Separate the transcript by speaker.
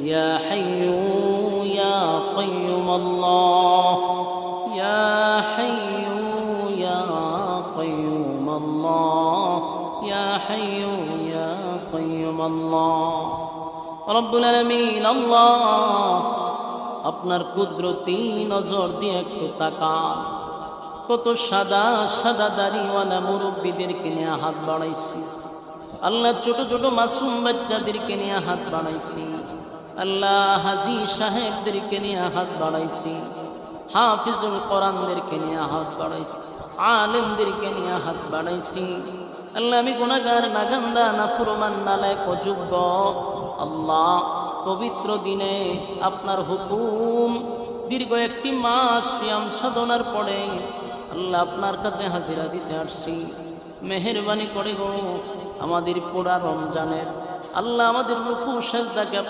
Speaker 1: ইয়া হাইয়্যু ইয়া কাইয়্যুম আল্লাহ, ইয়া হাইয়্যু ইয়া কাইয়্যুম আল্লাহ, ইয়া হাইয়্যু ইয়া কাইয়্যুম আল্লাহ। রব্বুল আলামিন আল্লাহ, আপনার কুদরতি নজর দিয়ে একটু তাকান। কত সাদা সাদা দাড়িওয়ালা মুরব্বীদেরকে নিয়ে হাত বাড়াইছি আল্লাহ, ছোট ছোট মাসুম বাচ্চাদেরকে নিয়ে হাত বাড়াইছি আল্লাহ, হাজী সাহেবদেরকে নিয়ে হাত বাড়াইছি, হাফিজুল কোরআনদেরকে নিয়ে হাত বাড়াইছি, আলেমদেরকে নিয়ে হাত বাড়াইছি আল্লাহ। আমি গুনাহগার, নাগান্দা, নাফরমান, নালায়েক, অযোগ্য আল্লাহ। পবিত্র দিনে আপনার হুকুম, দীর্ঘ একটি মাস সিয়াম সাধনার পরে আল্লাহ আপনার কাছে হাজিরা দিতে আসছি। মেহেরবানি করে গো আমাদের পুরা রমজানের আল্লাহ আমাদের রুকু সেজদাকে আপনি